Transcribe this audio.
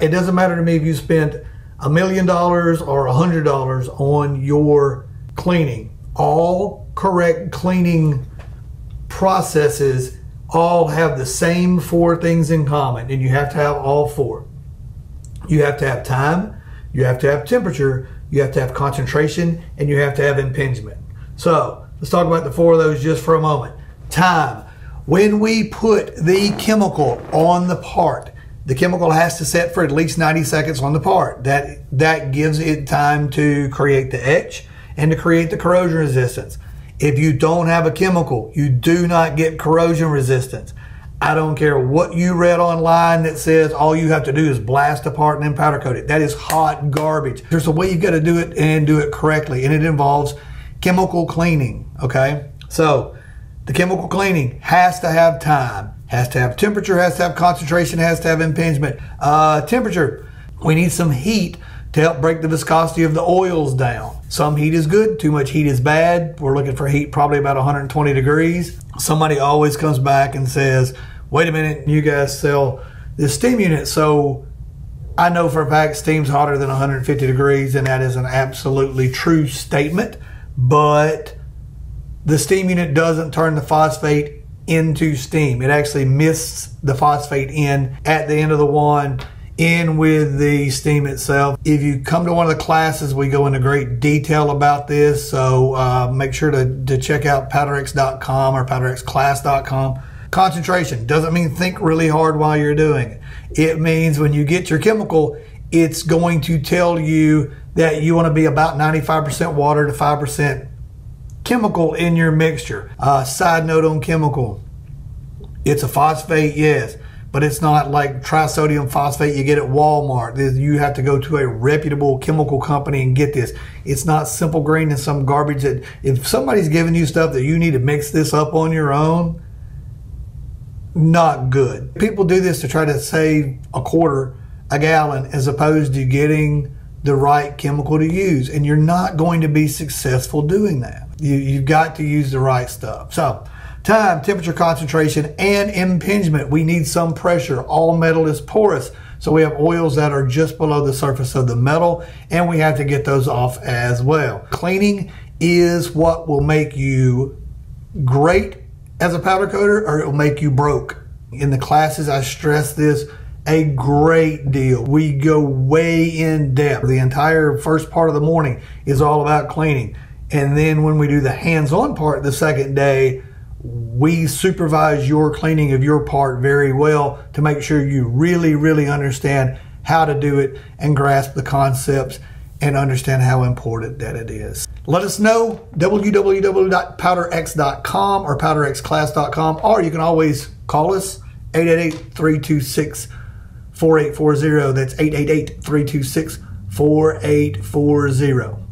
It doesn't matter to me if you spent $1 million or $100 on your cleaning. All correct cleaning processes all have the same 4 things in common, and you have to have all 4. You have to have time, you have to have temperature, you have to have concentration, and you have to have impingement. So let's talk about the 4 of those just for a moment. Time. When we put the chemical on the part, the chemical has to set for at least 90 seconds on the part. That gives it time to create the etch and to create the corrosion resistance. If you don't have a chemical, you do not get corrosion resistance. I don't care what you read online that says all you have to do is blast a part and then powder coat it. That is hot garbage. There's a way you got to do it and do it correctly, and it involves chemical cleaning, okay? So the chemical cleaning has to have time, has to have temperature, has to have concentration, has to have impingement. Temperature, we need some heat to help break the viscosity of the oils down. Some heat is good, too much heat is bad. We're looking for heat probably about 120 degrees. Somebody always comes back and says, wait a minute, you guys sell this steam unit, so I know for a fact steam's hotter than 150 degrees, and that is an absolutely true statement, but the steam unit doesn't turn the phosphate into steam. It actually mists the phosphate in at the end of the wand in with the steam itself. If you come to one of the classes, we go into great detail about this, so make sure to check out powderx.com or powderxclass.com. Concentration doesn't mean think really hard while you're doing it. It means when you get your chemical, it's going to tell you that you want to be about 95% water to 5% chemical in your mixture. Side note on chemical, it's a phosphate, yes, but it's not like trisodium phosphate you get at Walmart. You have to go to a reputable chemical company and get this. It's not Simple Green and some garbage that if somebody's giving you stuff that you need to mix this up on your own, not good. People do this to try to save a quarter a gallon as opposed to getting the right chemical to use, and you're not going to be successful doing that. You've got to use the right stuff. So time, temperature, concentration, and impingement. We need some pressure. All metal is porous, so we have oils that are just below the surface of the metal, and we have to get those off as well. Cleaning is what will make you great as a powder coater, or it will make you broke. In the classes, I stress this a great deal. We go way in depth. The entire first part of the morning is all about cleaning. And then when we do the hands-on part the second day, we supervise your cleaning of your part very well to make sure you really, really understand how to do it and grasp the concepts and understand how important that it is. Let us know, www.powderx.com or powderxclass.com, or you can always call us, 888-326-4840. That's 888-326-4840.